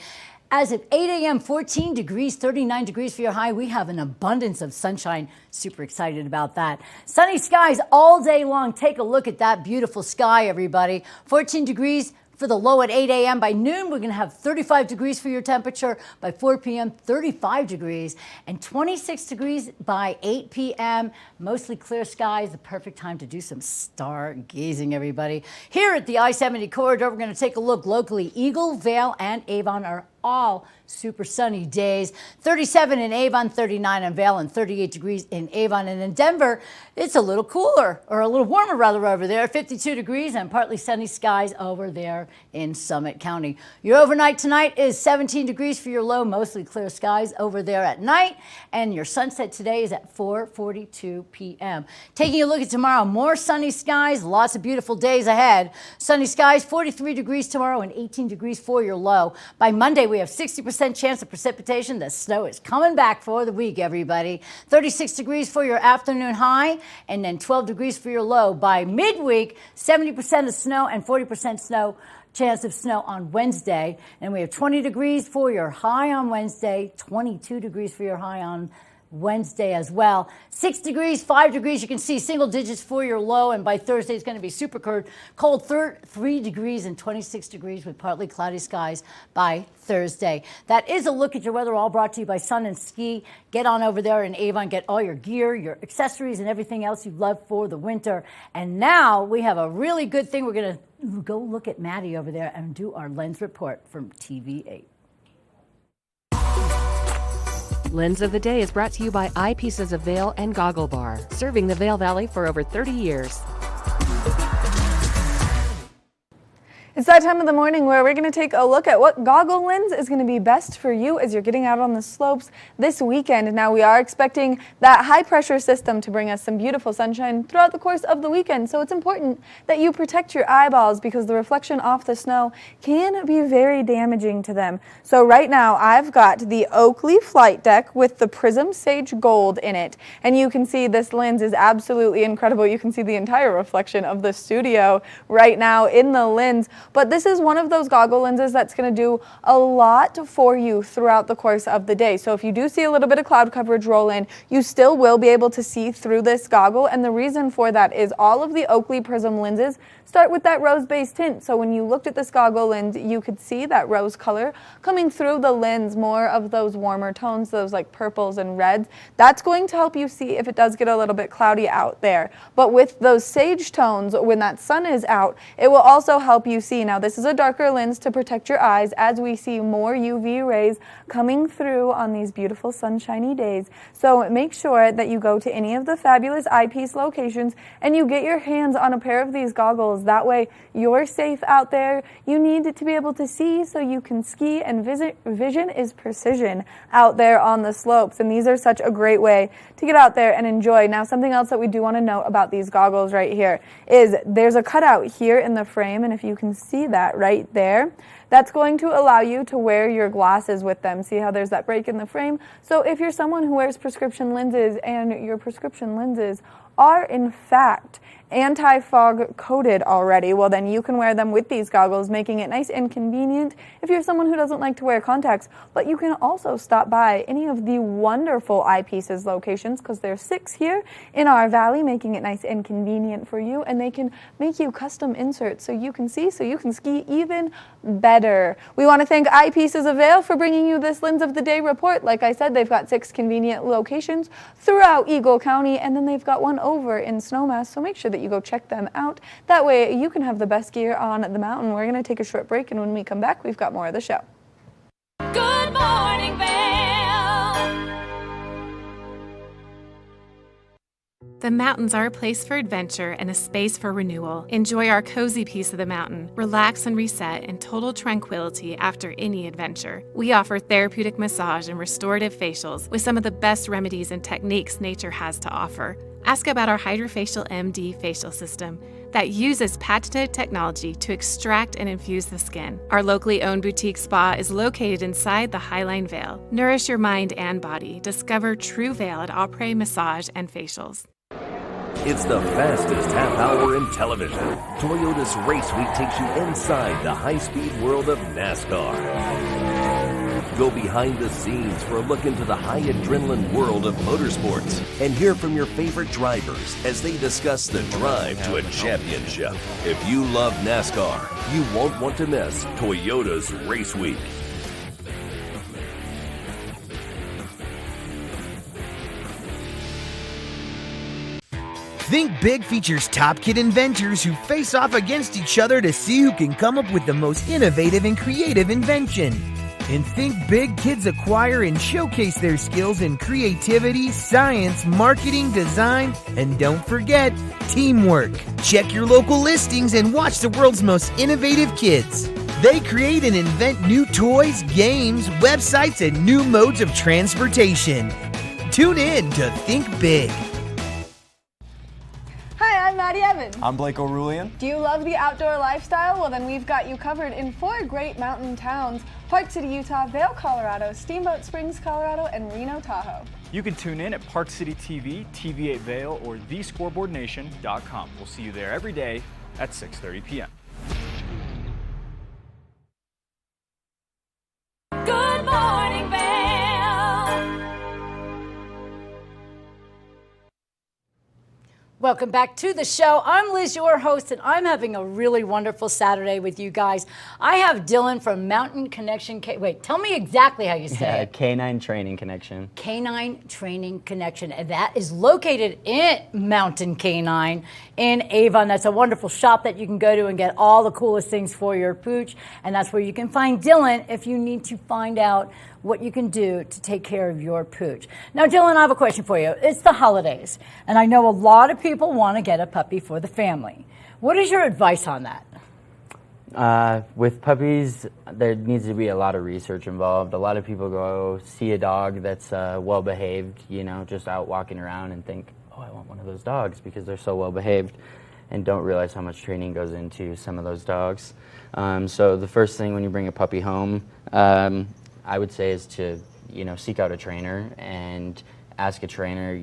As of 8 a.m., 14 degrees, 39 degrees for your high. We have an abundance of sunshine. Super excited about that. Sunny skies all day long. Take a look at that beautiful sky, everybody. 14 degrees for the low at 8 a.m. By noon, we're going to have 35 degrees for your temperature. By 4 p.m., 35 degrees and 26 degrees by 8 p.m. Mostly clear skies, the perfect time to do some stargazing, everybody. Here at the I-70 corridor, we're going to take a look locally. Eagle, Vail, and Avon are all super sunny days. 37 in Avon, 39 in Vail, and 38 degrees in Avon. And in Denver, it's a little cooler, or a little warmer rather, over there. 52 degrees and partly sunny skies over there in Summit County. Your overnight tonight is 17 degrees for your low, mostly clear skies over there at night. And your sunset today is at 4:42 p.m. Taking a look at tomorrow, more sunny skies, lots of beautiful days ahead. Sunny skies, 43 degrees tomorrow and 18 degrees for your low. By Monday, we have 60% chance of precipitation. The snow is coming back for the week, everybody. 36 degrees for your afternoon high and then 12 degrees for your low. By midweek, 70% of snow and 40% chance of snow on Wednesday. And we have 20 degrees for your high on Wednesday, 22 degrees for your high on Wednesday as well. 6 degrees, 5 degrees. You can see single digits for your low. And by Thursday, it's going to be super cold. 3 degrees and 26 degrees with partly cloudy skies by Thursday. That is a look at your weather, all brought to you by Sun and Ski. Get on over there in Avon. Get all your gear, your accessories, and everything else you love for the winter. And now we have a really good thing. We're going to go look at Maddie over there and do our lens report from TV8. Lens of the Day is brought to you by Eyepieces of Vail and Goggle Bar, serving the Vail Valley for over 30 years. It's that time of the morning where we're going to take a look at what goggle lens is going to be best for you as you're getting out on the slopes this weekend. Now, we are expecting that high pressure system to bring us some beautiful sunshine throughout the course of the weekend. So it's important that you protect your eyeballs because the reflection off the snow can be very damaging to them. So right now, I've got the Oakley Flight Deck with the Prism Sage Gold in it. And you can see this lens is absolutely incredible. You can see the entire reflection of the studio right now in the lens. But this is one of those goggle lenses that's going to do a lot for you throughout the course of the day. So if you do see a little bit of cloud coverage roll in, you still will be able to see through this goggle. And the reason for that is all of the Oakley Prism lenses start with that rose-based tint. So when you looked at this goggle lens, you could see that rose color coming through the lens, more of those warmer tones, those like purples and reds. That's going to help you see if it does get a little bit cloudy out there. But with those sage tones, when that sun is out, it will also help you see. Now, this is a darker lens to protect your eyes as we see more UV rays coming through on these beautiful sunshiny days. So make sure that you go to any of the fabulous eyepiece locations and you get your hands on a pair of these goggles. That way you're safe out there. You need to be able to see so you can ski, and vision is precision out there on the slopes. And these are such a great way to get out there and enjoy. Now, something else that we do want to note about these goggles right here is there's a cutout here in the frame, and if you can see that right there, that's going to allow you to wear your glasses with them. See how there's that break in the frame? So if you're someone who wears prescription lenses and your prescription lenses are in fact anti-fog coated already, well then you can wear them with these goggles, making it nice and convenient if you're someone who doesn't like to wear contacts. But you can also stop by any of the wonderful Eyepieces locations, because there's 6 here in our valley, making it nice and convenient for you, and they can make you custom inserts so you can see, so you can ski even better. We want to thank Eyepieces of Vail for bringing you this Lens of the Day report. Like I said, they've got 6 convenient locations throughout Eagle County, and then they've got one over in Snowmass, so make sure that you go check them out. That way you can have the best gear on the mountain. We're going to take a short break, and when we come back, we've got more of the show. Good morning, Vail. The mountains are a place for adventure and a space for renewal. Enjoy our cozy piece of the mountain. Relax and reset in total tranquility after any adventure. We offer therapeutic massage and restorative facials with some of the best remedies and techniques nature has to offer. Ask about our Hydrofacial MD facial system that uses patented technology to extract and infuse the skin. Our locally owned boutique spa is located inside the Highline Vail. Nourish your mind and body. Discover true Vail at Après Massage and Facials. It's the fastest half hour in television. Toyota's Race Week takes you inside the high-speed world of NASCAR. Go behind the scenes for a look into the high adrenaline world of motorsports and hear from your favorite drivers as they discuss the drive to a championship. If you love NASCAR, you won't want to miss Toyota's Race Week. Think Big features top kid inventors who face off against each other to see who can come up with the most innovative and creative invention. And think big, kids acquire and showcase their skills in creativity, science, marketing, design, and don't forget, teamwork. Check your local listings and watch the world's most innovative kids. They create and invent new toys, games, websites, and new modes of transportation. Tune in to Think Big. Hi, I'm Maddie Evans. I'm Blake O'Rulian. Do you love the outdoor lifestyle? Well, then we've got you covered in 4 great mountain towns: Park City, Utah, Vail, Colorado, Steamboat Springs, Colorado, and Reno, Tahoe. You can tune in at Park City TV, TV8 Vail, or thescoreboardnation.com. We'll see you there every day at 6:30 p.m. Good morning, Vail. Welcome back to the show. I'm Liz, your host, and I'm having a really wonderful Saturday with you guys. I have Dylan from Mountain Connection. Wait, tell me exactly how you say it. Canine Training Connection. Canine Training Connection, and that is located in Mountain Canine in Avon. That's a wonderful shop that you can go to and get all the coolest things for your pooch, and that's where you can find Dylan if you need to find out what you can do to take care of your pooch. Now, Dylan, I have a question for you. It's the holidays, and I know a lot of people want to get a puppy for the family. What is your advice on that? With puppies, there needs to be a lot of research involved. A lot of people go see a dog that's well behaved, just out walking around and think, oh, I want one of those dogs because they're so well behaved, and don't realize how much training goes into some of those dogs. So the first thing when you bring a puppy home, I would say is to, seek out a trainer and ask a trainer,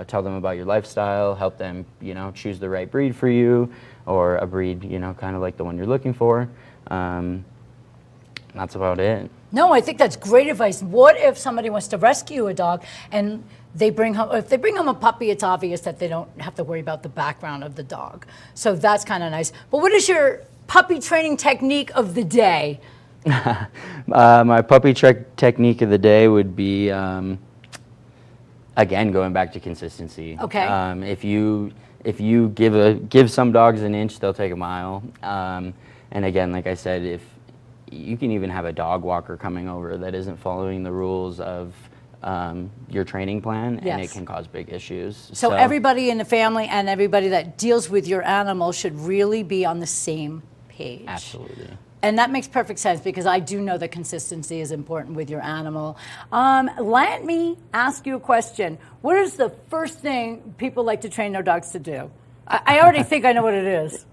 tell them about your lifestyle, help them, choose the right breed for you, or a breed, kind of like the one you're looking for. That's about it. No, I think that's great advice. What if somebody wants to rescue a dog and if they bring home a puppy, it's obvious that they don't have to worry about the background of the dog. So that's kind of nice. But what is your puppy training technique of the day? My puppy technique of the day would be, again, going back to consistency. Okay. If you give some dogs an inch, they'll take a mile. And again, like I said, if you can even have a dog walker coming over that isn't following the rules of your training plan, Yes. and it can cause big issues. So everybody in the family and everybody that deals with your animal should really be on the same page. Absolutely. And that makes perfect sense because I do know that consistency is important with your animal. Let me ask you a question. What is the first thing people like to train their dogs to do? I already think I know what it is.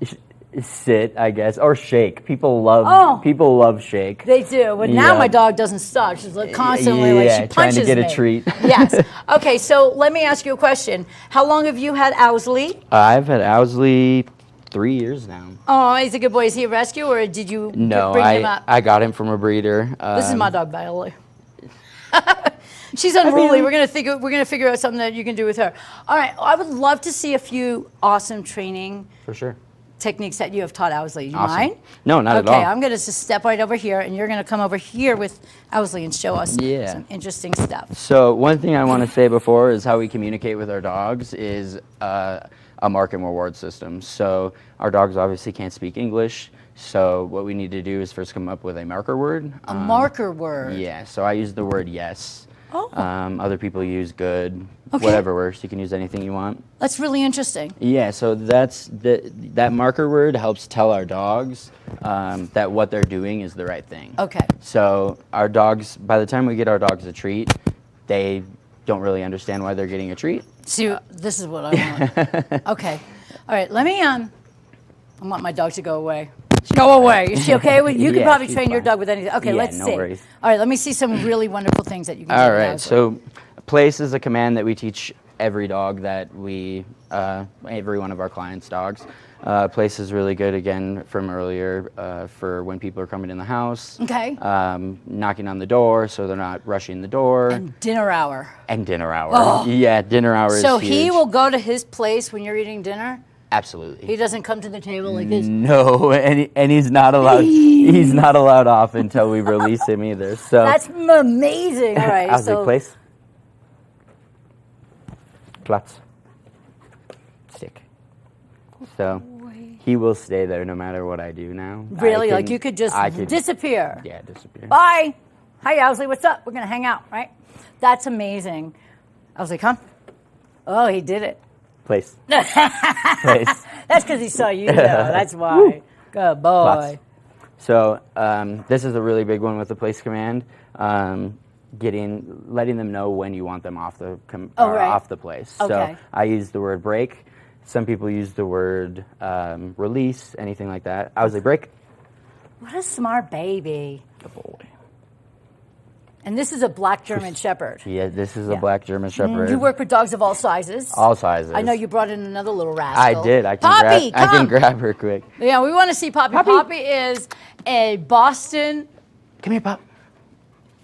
Sit, I guess, or shake. People love shake. They do, but now my dog doesn't stop. She's like constantly like she punches trying to get me. a treat. Yes. Okay, so let me ask you a question. How long have you had Owsley? I've had Owsley 3 years now. Oh, he's a good boy. Is he a rescue or did you bring him up? I got him from a breeder. This is my dog, Vail. She's unruly. We're gonna figure out something that you can do with her. All right. I would love to see a few awesome training For sure. techniques that you have taught Owsley. You Awesome. mind? No, not at all. Okay, I'm gonna just step right over here, and you're gonna come over here with Owsley and show us some interesting stuff. So one thing I want to say before is how we communicate with our dogs is a mark and reward system. So our dogs obviously can't speak English. So what we need to do is first come up with a marker word. A marker word. Yeah. So I use the word yes. Oh. Other people use good. Okay. Whatever works. You can use anything you want. That's really interesting. Yeah. So that marker word helps tell our dogs that what they're doing is the right thing. Okay. So our dogs, by the time we get our dogs a treat, they don't really understand why they're getting a treat. See, this is what I want. Okay. All right. Let me. I want my dog to go away. Go away. Is she okay with you? Can probably she's train your fine. dog with anything. Okay. Yeah, let's no see. worries. All right. Let me see some really wonderful things that you can do. All with right. Owsley. So place is a command that we teach every dog that every one of our clients' dogs. Place is really good, again, from earlier for when people are coming in the house. Okay. Knocking on the door so they're not rushing the door. And dinner hour. And dinner hour. Oh. Yeah, dinner hour is So huge. he will go to his place when you're eating dinner? Absolutely. He doesn't come to the table like this? No, and he's not allowed. He's not allowed off until we release him either. So That's amazing. All right. Owsley, So place. Platz. Stick. So he will stay there no matter what I do now. Really? Like you could just disappear? Yeah, disappear. Bye. Hi, Owsley. What's up? We're going to hang out, right? That's amazing. Owsley, come. Oh, he did it. Place. Place. That's because he saw you, though. That's why. Good boy. Lots. So this is a really big one with the place command. Letting them know when you want them off the off the place. Okay. So I use the word break. Some people use the word release, anything like that. I was like, break. What a smart baby. Good boy. And this is a black German Shepherd. Yeah, this is a black German Shepherd. You work with dogs of all sizes. All sizes. I know you brought in another little rascal. I did. I can grab her quick. Yeah, we want to see Poppy. Poppy is a Boston. Come here, Pop.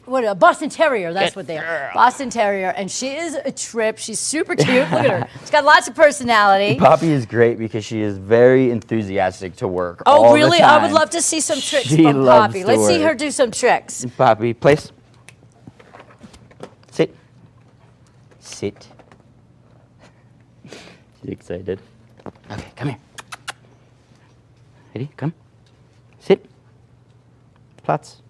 What a Boston Terrier, that's what they are. Boston Terrier, and she is a trip. She's super cute. Look at her. She's got lots of personality. Poppy is great because she is very enthusiastic to work. Oh, all really? The time. I would love to see some tricks She from loves Poppy. to Let's see work. her do some tricks. Poppy, place. Sit. Sit. She's excited. Okay, come here. Ready? Come. Sit. Platz.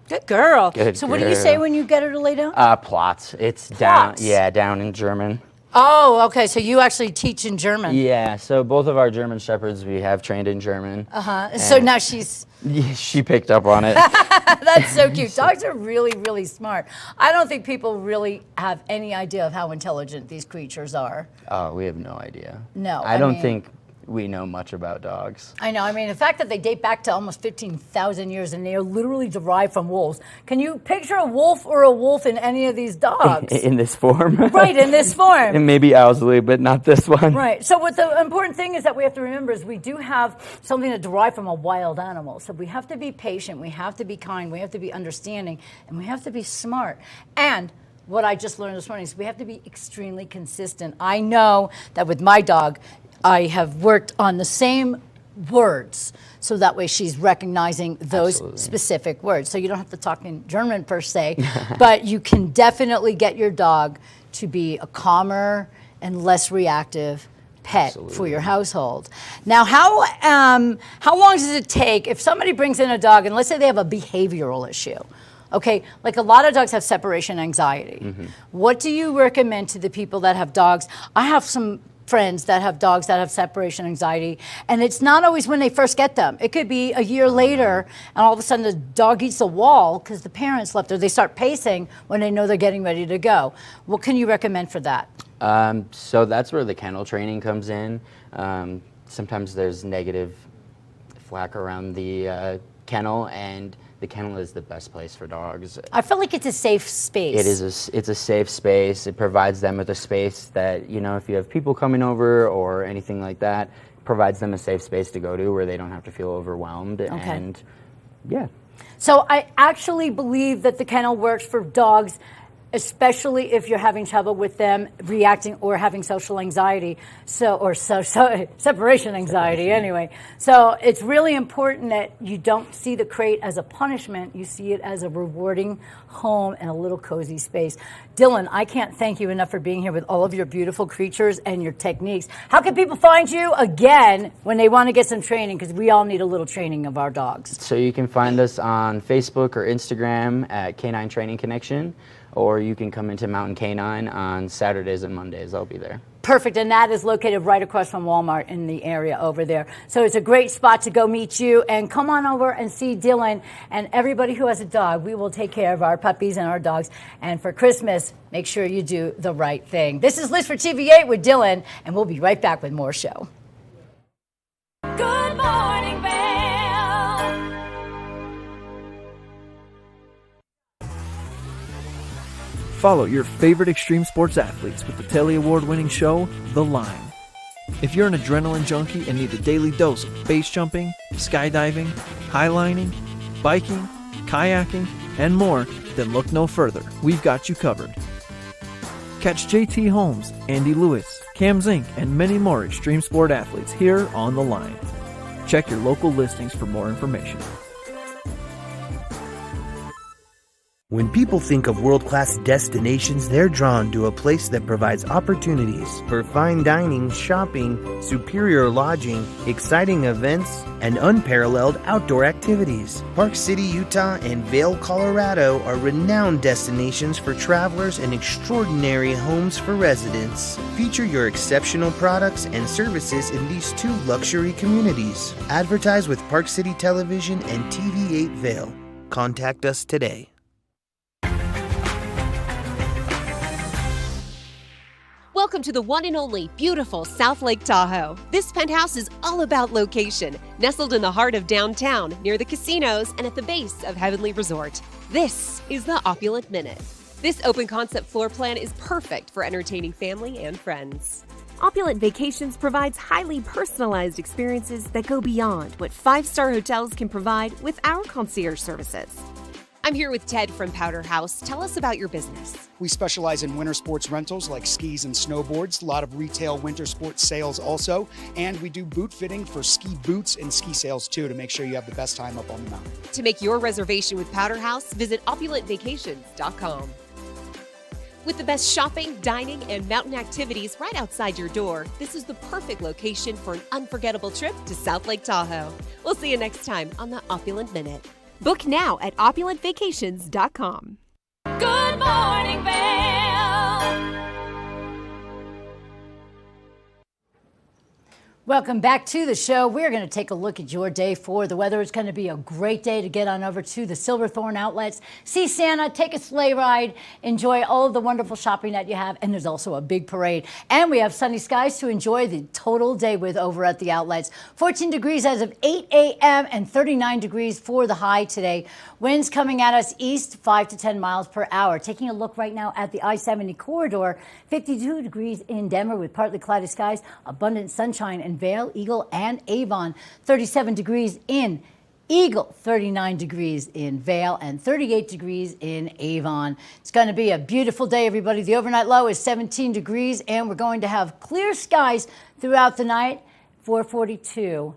Good girl. Good so what do you say girl. when you get her to lay down? Platz. It's Platz. down. Yeah, down in German. Oh, okay. So you actually teach in German. Yeah. So both of our German shepherds we have trained in German. So now she's. Yeah, she picked up on it. That's so cute. Dogs are really, really smart. I don't think people really have any idea of how intelligent these creatures are. Oh, we have no idea. No, I don't think we know much about dogs. I know. I mean, the fact that they date back to almost 15,000 years and they are literally derived from wolves. Can you picture a wolf or a wolf in any of these dogs? In this form? Right, in this form. And maybe Owsley, but not this one. Right. So what the important thing is that we have to remember is we do have something that derived from a wild animal. So we have to be patient, we have to be kind, we have to be understanding, and we have to be smart. And what I just learned this morning is we have to be extremely consistent. I know that with my dog, I have worked on the same words, so that way she's recognizing those specific words. So you don't have to talk in German per se, but you can definitely get your dog to be a calmer and less reactive pet for your household. Now, how long does it take if somebody brings in a dog and let's say they have a behavioral issue? Okay, like a lot of dogs have separation anxiety. What do you recommend to the people that have dogs? I have some friends that have dogs that have separation anxiety, and it's not always when they first get them. It could be a year later, and all of a sudden the dog eats the wall because the parents left, or they start pacing when they know they're getting ready to go. What can you recommend for that? So that's where the kennel training comes in. Sometimes there's negative flack around the kennel, and the kennel is the best place for dogs. I feel like it's a safe space. It is. It's a safe space. It provides them with a space that, you know, if you have people coming over or anything like that, provides them a safe space to go to where they don't have to feel overwhelmed. Okay. And yeah. So I actually believe that the kennel works for dogs, especially if you're having trouble with them reacting or having social anxiety, separation anxiety anyway. So it's really important that you don't see the crate as a punishment. You see it as a rewarding home and a little cozy space. Dylan, I can't thank you enough for being here with all of your beautiful creatures and your techniques. How can people find you again when they want to get some training? Because we all need a little training of our dogs. So you can find us on Facebook or Instagram at Canine Training Connection, or you can come into Mountain Canine on Saturdays and Mondays. I'll be there. Perfect, and that is located right across from Walmart in the area over there. So it's a great spot to go meet you, and come on over and see Dylan and everybody who has a dog. We will take care of our puppies and our dogs, and for Christmas, make sure you do the right thing. This is Liz for TV8 with Dylan, and we'll be right back with more show. Good morning, Vail. Follow your favorite extreme sports athletes with the Telly Award-winning show, The Line. If you're an adrenaline junkie and need a daily dose of base jumping, skydiving, highlining, biking, kayaking, and more, then look no further. We've got you covered. Catch JT Holmes, Andy Lewis, Cam Zink, and many more extreme sport athletes here on The Line. Check your local listings for more information. When people think of world-class destinations, they're drawn to a place that provides opportunities for fine dining, shopping, superior lodging, exciting events, and unparalleled outdoor activities. Park City, Utah and Vail, Colorado are renowned destinations for travelers and extraordinary homes for residents. Feature your exceptional products and services in these two luxury communities. Advertise with Park City Television and TV8 Vail. Contact us today. Welcome to the one and only beautiful South Lake Tahoe. This penthouse is all about location, nestled in the heart of downtown, near the casinos and at the base of Heavenly Resort. This is the Opulent Minute. This open concept floor plan is perfect for entertaining family and friends. Opulent Vacations provides highly personalized experiences that go beyond what five-star hotels can provide with our concierge services. I'm here with Ted from Powder House. Tell us about your business. We specialize in winter sports rentals like skis and snowboards, a lot of retail winter sports sales also, and we do boot fitting for ski boots and ski sales too to make sure you have the best time up on the mountain. To make your reservation with Powder House, visit opulentvacations.com. With the best shopping, dining, and mountain activities right outside your door, this is the perfect location for an unforgettable trip to South Lake Tahoe. We'll see you next time on the Opulent Minute. Book now at opulentvacations.com. Good morning, Vail. Welcome back to the show. We're going to take a look at your day for the weather. It's going to be a great day to get on over to the Silverthorne Outlets, see Santa, take a sleigh ride, enjoy all of the wonderful shopping that you have, and there's also a big parade. And we have sunny skies to enjoy the total day with over at the outlets. 14 degrees as of 8 a.m. and 39 degrees for the high today. Winds coming at us east 5 to 10 miles per hour. Taking a look right now at the I-70 corridor, 52 degrees in Denver with partly cloudy skies, abundant sunshine in Vail, Eagle, and Avon. 37 degrees in Eagle, 39 degrees in Vail, and 38 degrees in Avon. It's going to be a beautiful day, everybody. The overnight low is 17 degrees, and we're going to have clear skies throughout the night. 4:42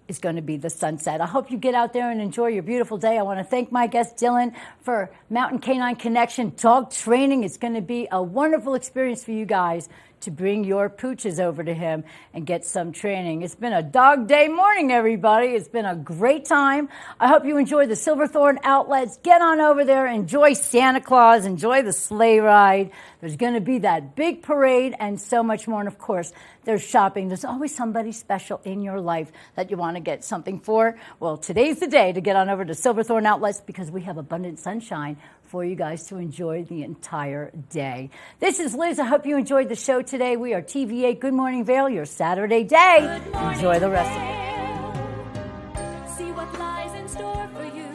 is going to be the sunset. I hope you get out there and enjoy your beautiful day. I want to thank my guest, Dylan, for Mountain Canine Connection dog training. It's going to be a wonderful experience for you guys to bring your pooches over to him and get some training. It's been a dog day morning, everybody. It's been a great time. I hope you enjoy the Silverthorne Outlets. Get on over there, enjoy Santa Claus, enjoy the sleigh ride. There's going to be that big parade and so much more. And of course, there's shopping. There's always somebody special in your life that you want to get something for. Well, today's the day to get on over to Silverthorne Outlets because we have abundant sunshine for you guys to enjoy the entire day. This is Liz. I hope you enjoyed the show today. We are TVA Good Morning Vail, your Saturday day. Enjoy the rest of it. See what lies in store for you.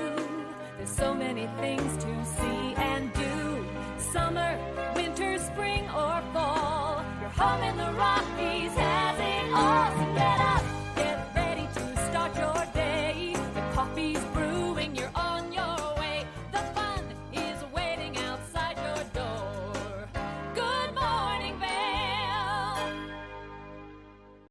There's so many things to